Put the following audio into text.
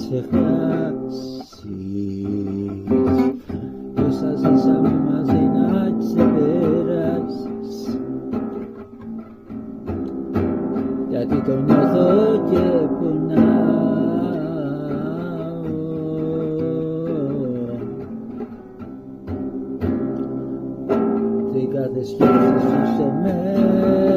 ξεχάσεις κι όσα ζήσαμε μαζί να ξεπεράσεις, γιατί το νιώθω και πονάω. Τι κάθε σκέψη σου σε μένα